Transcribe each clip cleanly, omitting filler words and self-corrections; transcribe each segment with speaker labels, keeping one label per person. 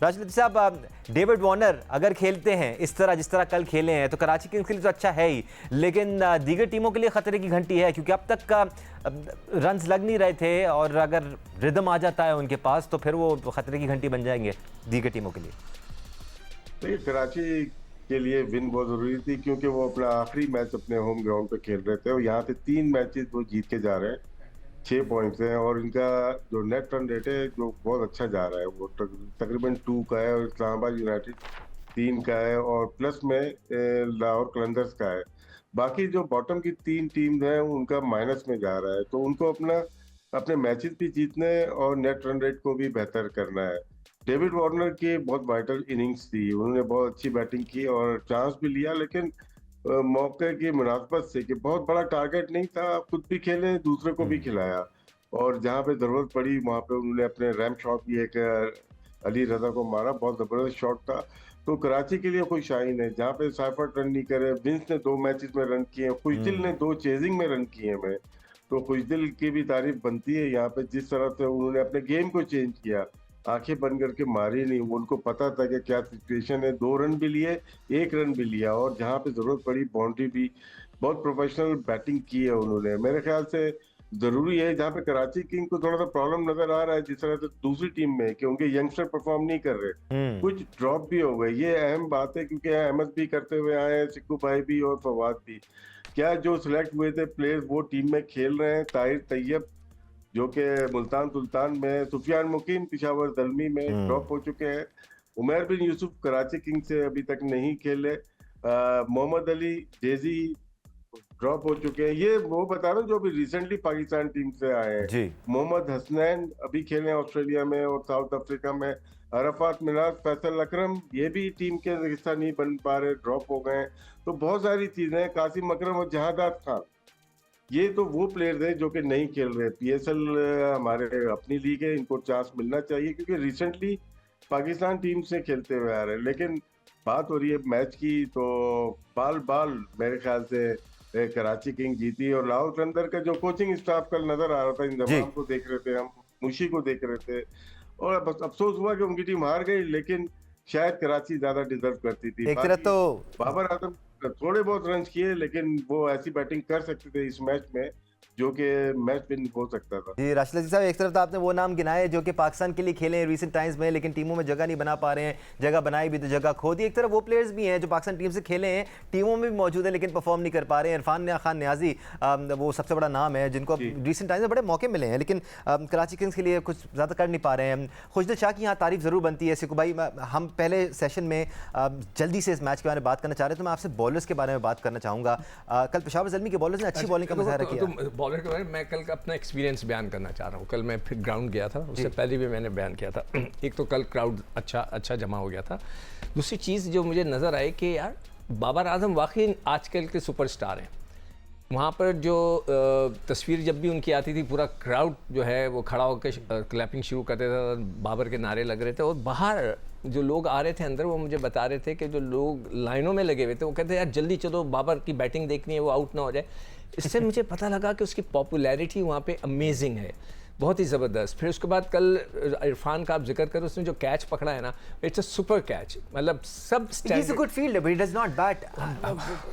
Speaker 1: राशिद लतीफ़ साहब, David Warner अगर खेलते हैं इस तरह जिस तरह कल खेले हैं तो कराची किंग्स के लिए तो अच्छा है ही, लेकिन दीगर टीमों के लिए खतरे की घंटी है, क्योंकि अब तक का रन्स लग नहीं रहे थे और अगर रिदम आ जाता है उनके पास तो फिर वो खतरे की घंटी बन जाएंगे दीगर टीमों के लिए।
Speaker 2: तो कराची के लिए विन बहुत जरूरी थी, क्योंकि वो अपना आखिरी मैच अपने होम ग्राउंड पे खेल रहे थे और यहाँ पे 3 मैचेस वो जीत के जा रहे हैं, 6 पॉइंट्स हैं और इनका जो नेट रन रेट है जो बहुत अच्छा जा रहा है, वो तकरीबन 2 का है और इस्लामाबाद यूनाइटेड 3 का है और प्लस में लाहौर कलंदर्स का है। बाकी जो बॉटम की 3 टीम है उनका माइनस में जा रहा है, तो उनको अपने मैचेस भी जीतने और नेट रन रेट को भी बेहतर करना है। डेविड वार्नर की बहुत वाइटल इनिंग्स थी, उन्होंने बहुत अच्छी बैटिंग की और चांस भी लिया, लेकिन मौके की मुनासबत से कि बहुत बड़ा टारगेट नहीं था, खुद भी खेले दूसरे को भी खिलाया और जहां पे जरूरत पड़ी वहां पे उन्होंने अपने रैम शॉट भी एक अली रजा को मारा, बहुत जबरदस्त शॉट था। तो कराची के लिए कोई शाइन है जहाँ पे साइफर्ट रन नहीं करे, विंस ने 2 मैचेस में रन किए, खुशदिल ने 2 चेजिंग में रन किए हैं। तो खुशदिल की भी तारीफ बनती है यहाँ पे, जिस तरह से उन्होंने अपने गेम को चेंज किया, आंखें बंद करके मारी नहीं, उनको पता था कि क्या सिचुएशन है, 2 रन भी लिए, 1 रन भी लिया और जहां पे जरूरत पड़ी बाउंड्री भी, बहुत प्रोफेशनल बैटिंग की है उन्होंने। मेरे ख्याल से जरूरी है, जहाँ पे कराची किंग को थोड़ा सा प्रॉब्लम नजर आ रहा है जिस तरह से दूसरी टीम में कि उनके यंगस्टर परफॉर्म नहीं कर रहे, कुछ ड्रॉप भी हो गए, ये अहम बात है क्योंकि अहमद भी करते हुए आए हैं, सिक्कू भाई भी और फवाद भी। क्या जो सिलेक्ट हुए थे प्लेयर्स वो टीम में खेल रहे हैं? ताहिर तैयब जो कि मुल्तान सुल्तान में, सुफियान मुकीम पिशावर दलमी में ड्रॉप हो चुके हैं, उमर बिन यूसुफ कराची किंग से अभी तक नहीं खेले, मोहम्मद अली डेजी ड्रॉप हो चुके हैं। ये वो बता रहा हूँ जो अभी रिसेंटली पाकिस्तान टीम से आए हैं। मोहम्मद हसनैन अभी खेले ऑस्ट्रेलिया में और साउथ अफ्रीका में, अरफात मिनाज, फैसल अकरम ये भी टीम के हिस्सा नहीं बन पा रहे, ड्रॉप हो गए। तो बहुत सारी चीजें, कासिम अकरम और जहादात खान, ये तो वो प्लेयर्स हैं जो कि नहीं खेल रहे। पीएसएल हमारे अपनी लीग है, इनको चांस मिलना चाहिए क्योंकि रिसेंटली पाकिस्तान टीम से खेलते हुए आ रहे हैं। लेकिन बात हो रही है मैच की, तो बाल बाल मेरे ख्याल से कराची किंग जीती। और लाहौर कलंदर का जो कोचिंग स्टाफ कल नजर आ रहा था, इंतजाम को देख रहे थे हम, मुशी को देख रहे थे, और बस अफसोस हुआ कि उनकी टीम हार गई, लेकिन शायद कराची ज्यादा डिजर्व करती थी।
Speaker 1: एक तरह तो
Speaker 2: बाबर आजम थोड़े बहुत रन किए, लेकिन वो ऐसी बैटिंग कर सकते थे इस मैच में जो कि मैच विन हो सकता था।
Speaker 1: जी राशिद लतीफ़ साहब, एक तरफ तो आपने वो नाम गिनाए जो कि पाकिस्तान के लिए खेले हैं रिसेंट टाइम्स में, लेकिन टीमों में जगह नहीं बना पा रहे हैं, जगह बनाई भी तो जगह खो दी। एक तरफ वो प्लेयर्स भी हैं जो पाकिस्तान टीम से खेले हैं, टीमों में भी मौजूद है लेकिन परफॉर्म नहीं कर पा रहे हैं। इरफान खान न्याजी वो सबसे बड़ा नाम है जिनको रिसेंट टाइम्स में बड़े मौके मिले हैं, लेकिन कराची किंग्स के लिए कुछ ज़्यादा कर नहीं पा रहे हैं। खुशदिल शाह की यहाँ तारीफ ज़रूर बनती है। सिक्कू भाई, हम पहले सेशन में जल्दी से इस मैच के बारे में बात करना चाह रहे हैं, तो मैं आपसे बॉलर्स के बारे में बात करना चाहूँगा। कल पेशावर ज़ल्मी के बॉलर्स ने अच्छी बॉलिंग का मुजाहरा किया।
Speaker 3: बॉलर के बारे में मैं कल का अपना एक्सपीरियंस बयान करना चाह रहा हूँ। कल मैं फिर ग्राउंड गया था, उससे पहले भी मैंने बयान किया था। एक तो कल क्राउड अच्छा जमा हो गया था। दूसरी चीज़ जो मुझे नज़र आई कि यार बाबर आजम वाकई आजकल के सुपरस्टार हैं। वहाँ पर जो तस्वीर जब भी उनकी आती थी, पूरा क्राउड जो है वो खड़ा होकर क्लैपिंग शुरू करते थे, बाबर के नारे लग रहे थे, और बाहर जो लोग आ रहे थे अंदर वो मुझे बता रहे थे कि जो लोग लाइनों में लगे हुए थे वो कहते यार जल्दी चलो, बाबर की बैटिंग देखनी है, वो आउट ना हो जाए। इससे मुझे पता लगा कि उसकी पॉपुलैरिटी वहाँ पे अमेजिंग है, बहुत ही ज़बरदस्त। फिर उसके बाद कल इरफान का आप जिक्र करो, उसने जो कैच पकड़ा है ना, इट्स अ सुपर कैच, मतलब सब
Speaker 1: He's a good fielder, but he does not bat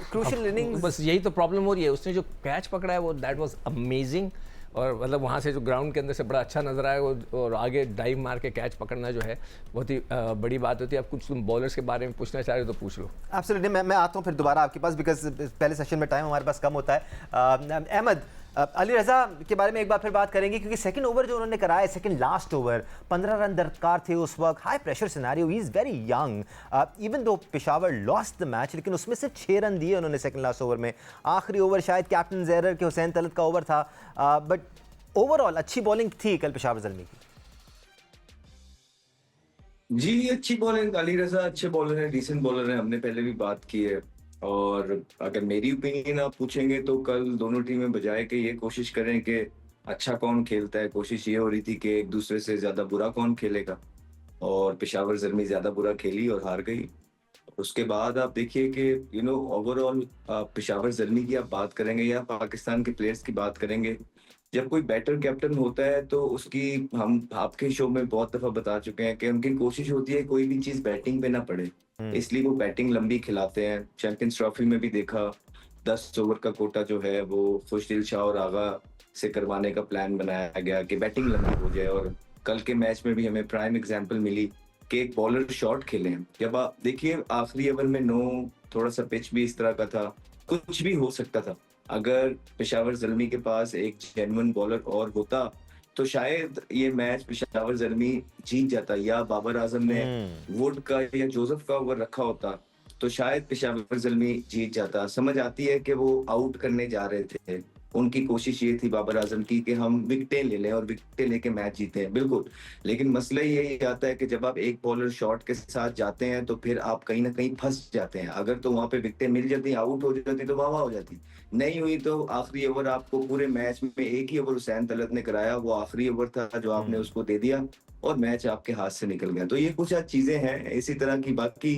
Speaker 1: crucial innings।
Speaker 3: बस यही तो प्रॉब्लम हो रही है, उसने जो कैच पकड़ा है वो दैट वाज अमेजिंग। और मतलब वहाँ से जो ग्राउंड के अंदर से बड़ा अच्छा नजर आया, और आगे डाइव मार के कैच पकड़ना जो है बहुत ही बड़ी बात होती है। आप कुछ तुम बॉलर्स के बारे में पूछना चाह रहे हो तो पूछ लो।
Speaker 1: एब्सोल्युटली, मैं आता हूँ फिर दोबारा आपके पास, बिकॉज पहले सेशन में टाइम हमारे पास कम होता है। अहमद, अली रज़ा के बारे में एक बार फिर बात करेंगे, क्योंकि सेकंड ओवर जो उन्होंने कराया, सेकंड लास्ट ओवर, 15 रन दरकार थे उस वक्त, high pressure scenario, he is very young. Even though Peshawar lost the match, लेकिन उसमें से 6 रन दिए उन्होंने सेकंड लास्ट ओवर में। आखिरी ओवर शायद कैप्टन ज़ेरर के हुसैन तलत का ओवर था, बट ओवरऑल अच्छी बॉलिंग थी कल पेशावर ज़ल्मी की।
Speaker 4: जी, अच्छी बॉलिंग, अली रज़ा अच्छे बॉलर हैं, डिसेंट बॉलर हैं, हमने पहले भी बात की है। और अगर मेरी ओपिनियन आप पूछेंगे तो कल दोनों टीमें बजाय के ये कोशिश करें कि अच्छा कौन खेलता है, कोशिश ये हो रही थी कि एक दूसरे से ज्यादा बुरा कौन खेलेगा, और पेशावर ज़ल्मी ज्यादा बुरा खेली और हार गई। उसके बाद आप देखिए कि ओवरऑल पेशावर ज़ल्मी की आप बात करेंगे या पाकिस्तान के प्लेयर्स की बात करेंगे, जब कोई बैटर कैप्टन होता है तो उसकी, हम आपके शो में बहुत दफा बता चुके हैं कि उनकी कोशिश होती है कोई भी चीज बैटिंग पे ना पड़े, इसलिए वो बैटिंग लंबी खिलाते हैं। चैंपियंस ट्रॉफी में भी देखा, 10 ओवर का कोटा जो है वो खुशदिल शाह और आगा से करवाने का प्लान बनाया गया कि बैटिंग लंबी हो जाए। और कल के मैच में भी हमें प्राइम एग्जांपल मिली कि एक बॉलर शॉट खेले हैं। जब आप देखिए आखिरी ओवर में थोड़ा सा पिच भी इस तरह का था, कुछ भी हो सकता था। अगर पेशावर ज़ल्मी के पास एक जेन्युइन बॉलर और होता तो शायद ये मैच पेशावर ज़ल्मी जीत जाता, या बाबर आजम ने वुड का या जोसेफ का ओवर रखा होता तो शायद पेशावर ज़ल्मी जीत जाता। समझ आती है कि वो आउट करने जा रहे थे, उनकी कोशिश ये थी बाबर आजम की कि हम विकेटें ले लें और विकेटें लेके मैच जीते हैं, बिल्कुल। लेकिन मसला यही आता है कि जब आप एक बॉलर शॉट के साथ जाते हैं तो फिर आप कहीं ना कहीं फंस जाते हैं। अगर तो वहां पे विकेटें मिल जाती, आउट हो जाती तो वाह हो जाती, नहीं हुई तो आखिरी ओवर आपको पूरे मैच में एक ही ओवर हुसैन तलत ने कराया, वो आखिरी ओवर था जो आपने उसको दे दिया और मैच आपके हाथ से निकल गया। तो ये कुछ चीजें हैं इसी तरह की। बाकी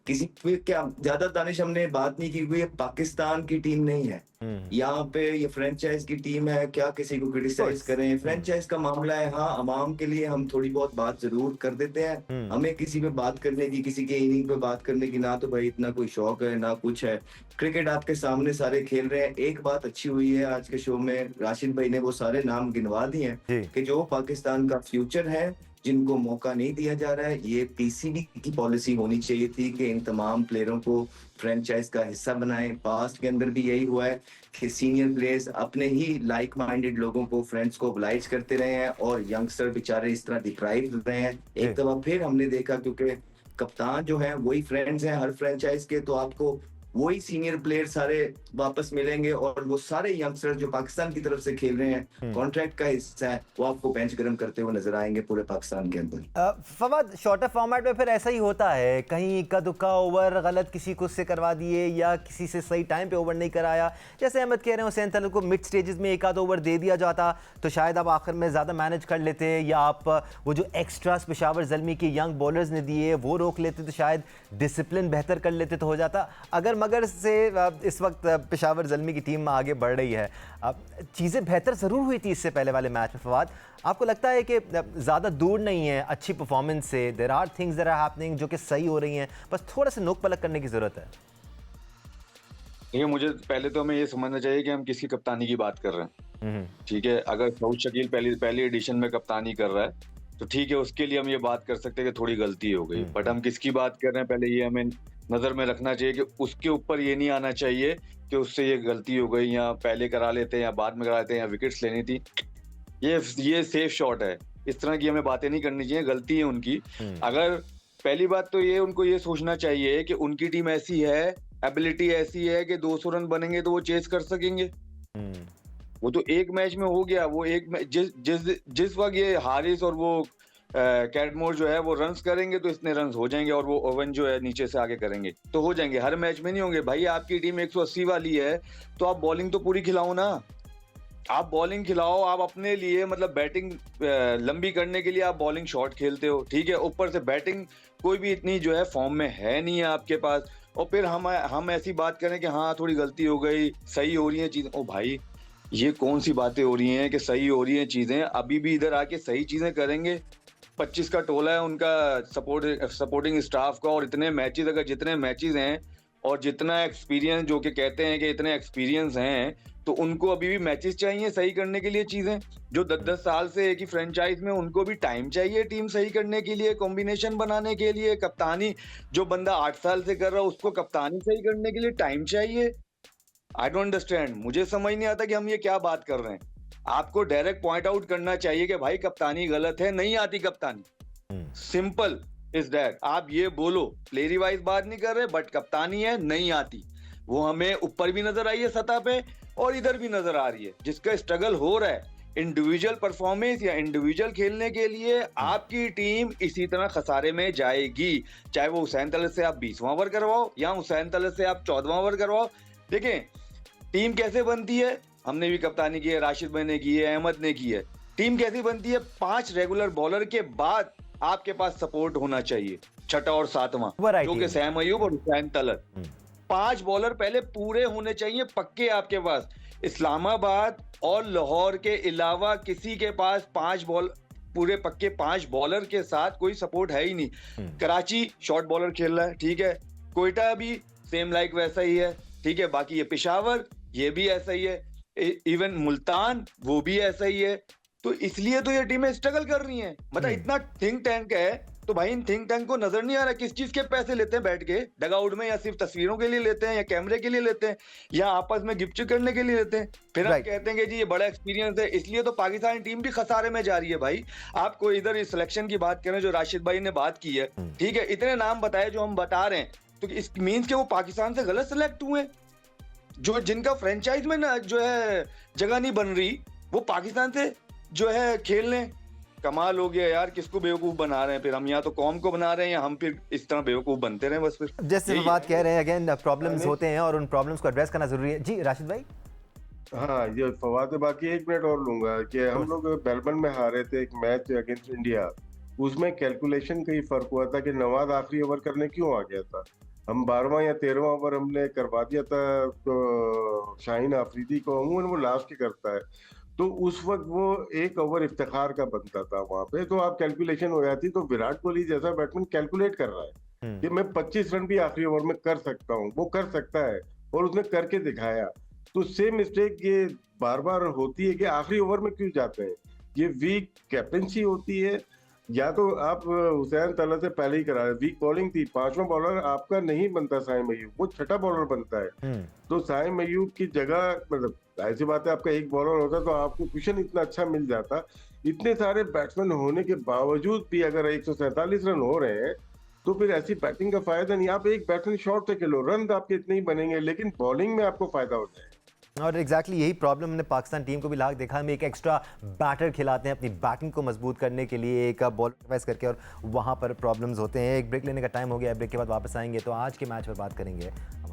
Speaker 4: किसी पे क्या ज्यादा दानिश हमने बात नहीं की, हुई पाकिस्तान की टीम नहीं है यहाँ पे, ये फ्रेंचाइज की टीम है, क्या किसी को क्रिटिसाइज करें। फ्रेंचाइज का मामला है, हाँ अवाम के लिए हम थोड़ी बहुत बात जरूर कर देते हैं। हमें किसी पे बात करने की, किसी के इनिंग पे बात करने की ना तो भाई इतना कोई शौक है ना कुछ है। क्रिकेट आपके सामने सारे खेल रहे हैं। एक बात अच्छी हुई है आज के शो में, राशिद भाई ने वो सारे नाम गिनवा दिए हैं कि जो पाकिस्तान का फ्यूचर है, जिनको मौका नहीं दिया जा रहा है। ये पीसीबी की पॉलिसी होनी चाहिए थी कि इन तमाम प्लेयरों को फ्रेंचाइज का हिस्सा बनाएं। पास्ट के अंदर भी यही हुआ है कि सीनियर प्लेयर्स अपने ही लाइक माइंडेड लोगों को, फ्रेंड्स को ओब्लाइज करते रहे हैं और यंगस्टर बेचारे इस तरह डिप्राइव रहे हैं। एक दफा फिर हमने देखा, क्योंकि कप्तान जो है वही फ्रेंड्स हैं हर फ्रेंचाइज के, तो आपको वही सीनियर प्लेयर सारे वापस मिलेंगे और वो सारे यंगस्टर जो पाकिस्तान की तरफ से खेल रहे हैं, कॉन्ट्रैक्ट का हिस्सा है, वो आपको बेंच गर्म करते हुए नजर आएंगे पूरे पाकिस्तान के अंदर।
Speaker 1: फवाद, शॉर्टर फॉर्मेट में फिर ऐसा ही होता है, कहीं इक्का दुक्का ओवर गलत किसी को से करवा दिए या किसी से सही टाइम पे ओवर नहीं कराया। जैसे अहमद कह रहे हैं हुसैन तलत को मिड स्टेजेस में एक आध ओवर दे दिया जाता तो शायद आप आखिर में ज़्यादा मैनेज कर लेते, या आप वो जो एक्स्ट्रास पेशावर ज़ल्मी के यंग बॉलर्स ने दिए वो रोक लेते तो शायद डिसिप्लिन बेहतर कर लेते तो हो जाता। अगर मगर से इस वक्त पेशावर ज़ल्मी की टीम आगे बढ़ रही है, चीज़ें बेहतर ज़रूर हुई थी इससे पहले वाले मैच में। फवाद, आपको लगता है कि ज़्यादा दूर नहीं है अच्छी परफॉर्मेंस से? There are things that are happening जो कि सही हो रही हैं, बस थोड़ा सा नोक पलक करने की ज़रूरत है।
Speaker 5: देखिए, मुझे पहले तो हमें ये समझना चाहिए कि हम किसकी कप्तानी की बात कर रहे हैं। ठीक है, अगर सऊद शकील पहली एडिशन में कप्तानी कर रहा है तो ठीक है, उसके लिए हम ये बात कर सकते हैं कि थोड़ी गलती हो गई। बट हम किसकी बात कर रहे हैं पहले ये हमें नजर में रखना चाहिए कि उसके ऊपर ये नहीं आना चाहिए कि उससे ये गलती हो गई, या पहले करा लेते हैं या बाद में करा लेते हैं, या विकेट्स लेनी थी, ये सेफ शॉट है, इस तरह की हमें बातें नहीं करनी चाहिए। गलती है उनकी। अगर पहली बात तो ये उनको ये सोचना चाहिए कि उनकी टीम ऐसी है, एबिलिटी ऐसी है कि 200 रन बनेंगे तो वो चेस कर सकेंगे। वो तो एक मैच में हो गया, वो एक जिस वक्त ये हारिस और वो कैटमोर जो है वो रन्स करेंगे तो इतने रन्स हो जाएंगे, और वो ओवन जो है नीचे से आगे करेंगे तो हो जाएंगे। हर मैच में नहीं होंगे भाई। आपकी टीम 180 वाली है तो आप बॉलिंग तो पूरी खिलाओ ना, आप बॉलिंग खिलाओ। आप अपने लिए मतलब बैटिंग लंबी करने के लिए आप बॉलिंग शॉट खेलते हो, ठीक है, ऊपर से बैटिंग कोई भी इतनी जो है फॉर्म में है नहीं है आपके पास, और फिर हम ऐसी बात करें कि हाँ थोड़ी गलती हो गई, सही हो रही है चीजें। ओ भाई, ये कौन सी बातें हो रही हैं कि सही हो रही हैं चीजें? अभी भी इधर आके सही चीजें करेंगे। 25 का टोला है उनका सपोर्टिंग स्टाफ का, और इतने मैचेस, अगर जितने मैचेस हैं और जितना एक्सपीरियंस, जो कि कहते हैं कि इतने एक्सपीरियंस हैं, तो उनको अभी भी मैचेस चाहिए सही करने के लिए चीजें। जो 10-10 साल से एक ही फ्रेंचाइज में, उनको भी टाइम चाहिए टीम सही करने के लिए, कॉम्बिनेशन बनाने के लिए। कप्तानी जो बंदा 8 साल से कर रहा है उसको कप्तानी सही करने के लिए टाइम चाहिए। आई डोंट अंडरस्टैंड, मुझे समझ नहीं आता कि हम ये क्या बात कर रहे हैं। आपको डायरेक्ट पॉइंट आउट करना चाहिए कि भाई कप्तानी गलत है, नहीं आती कप्तानी, सिंपल इज दैट। आप ये बोलो, प्लेयरी वाइज बात नहीं कर रहे, बट कप्तानी है नहीं आती। वो हमें ऊपर भी नजर आई है सतह पे और इधर भी नजर आ रही है। जिसका स्ट्रगल हो रहा है इंडिविजुअल परफॉर्मेंस या इंडिविजुअल खेलने के लिए, आपकी टीम इसी तरह खसारे में जाएगी। चाहे वो हुसैन तलत से आप 20वां ओवर करवाओ या हुसैन तलत से आप 14वां ओवर करवाओ। देखें टीम कैसे बनती है, हमने भी कप्तानी की है, राशिद भाई ने की है, अहमद ने की है। टीम कैसी बनती है? 5 रेगुलर बॉलर के बाद आपके पास सपोर्ट होना चाहिए, छठा और सातवां, जो कि सैम अयूब और हुसैन तलत। 5 बॉलर पहले पूरे होने चाहिए पक्के आपके पास। इस्लामाबाद और लाहौर के अलावा किसी के पास 5 बॉल पूरे पक्के 5 बॉलर के साथ कोई सपोर्ट है ही नहीं। कराची शॉर्ट बॉलर खेल रहा है, ठीक है, कोयटा भी सेम लाइक वैसा ही है, ठीक है, बाकी ये पेशावर ये भी ऐसा ही है, इवन मुल्तान वो भी ऐसा ही है। तो इसलिए तो ये टीमें स्ट्रगल कर रही हैं। मतलब इतना थिंक टैंक है, तो भाई इन थिंक टैंक को नजर नहीं आ रहा किस चीज के पैसे लेते हैं बैठ के डगआउट में, या सिर्फ तस्वीरों के लिए लेते हैं, या कैमरे के लिए लेते हैं, या आपस में गिफ्ट करने के लिए लेते हैं। फिर हम
Speaker 1: Right.
Speaker 5: कहते हैं कि जी ये बड़ा एक्सपीरियंस है, इसलिए तो पाकिस्तानी टीम भी खसारे में जा रही है भाई। आपको इधर इस सिलेक्शन की बात करें जो राशिद भाई ने बात की है, ठीक है, इतने नाम बताए जो हम बता रहे हैं, तो इस मीन्स के वो पाकिस्तान से गलत सिलेक्ट हुए, जो जिनका फ्रेंचाइज में ना जो है जगह नहीं बन रही, वो पाकिस्तान से जो है खेल लें। कमाल हो गया यार, किसको बेवकूफ बना रहे हैं फिर हम, यहाँ तो कौम को बना रहे हैं, या हम फिर इस तरह बेवकूफ बनते रहे बस फिर।
Speaker 1: जैसे
Speaker 5: यही
Speaker 1: बात
Speaker 5: है।
Speaker 1: कह रहे हैं, अगेन प्रॉब्लम्स होते हैं और उन प्रॉब्लम्स को एड्रेस करना जरूरी है। जी राशिद भाई।
Speaker 2: हाँ, ये फवाद, बाकी 1 मिनट और लूंगा कि हम लोग मेलबर्न में हारे थे एक मैच अगेंस्ट इंडिया, उसमें कैलकुलेशन का ही फर्क हुआ था कि नवाज आखिरी ओवर करने क्यों आ गया था। हम 12वां या 13वां ओवर हमने करवा दिया था तो शाहीन आफरीदी को, अमूमन वो लास्ट के करता है, तो उस वक्त वो 1 ओवर इफ्तिखार का बनता था वहां पे, तो आप कैलकुलेशन हो जाती। तो विराट कोहली जैसा बैट्समैन कैलकुलेट कर रहा है कि मैं 25 रन भी आखिरी ओवर में कर सकता हूँ, वो कर सकता है और उसने करके दिखाया। तो सेम मिस्टेक ये बार बार होती है कि आखिरी ओवर में क्यों जाते हैं, ये वीक कैप्टनसी होती है, या तो आप हुसैन तला से पहले ही करा रहे। वीक बॉलिंग थी, 5वां बॉलर आपका नहीं बनता साइम अय्यूब, वो 6ठा बॉलर बनता है। तो साइम अय्यूब की जगह, मतलब ऐसी बात है, आपका एक बॉलर होता तो आपको कुशन इतना अच्छा मिल जाता। इतने सारे बैट्समैन होने के बावजूद भी अगर 147 रन हो रहे हैं तो फिर ऐसी बैटिंग का फायदा नहीं। आप एक बैट्समैन शॉट से खेलो, रन आपके इतने ही बनेंगे, लेकिन बॉलिंग में आपको फायदा हो जाएगा।
Speaker 1: और एग्जैक्टली यही प्रॉब्लम हमने पाकिस्तान टीम को भी लाख देखा। हम एक एक्स्ट्रा बैटर खिलाते हैं अपनी बैटिंग को मजबूत करने के लिए, एक बॉल डिवाइस करके, और वहाँ पर प्रॉब्लम्स होते हैं। एक ब्रेक लेने का टाइम हो गया है, ब्रेक के बाद वापस आएंगे तो आज के मैच पर बात करेंगे।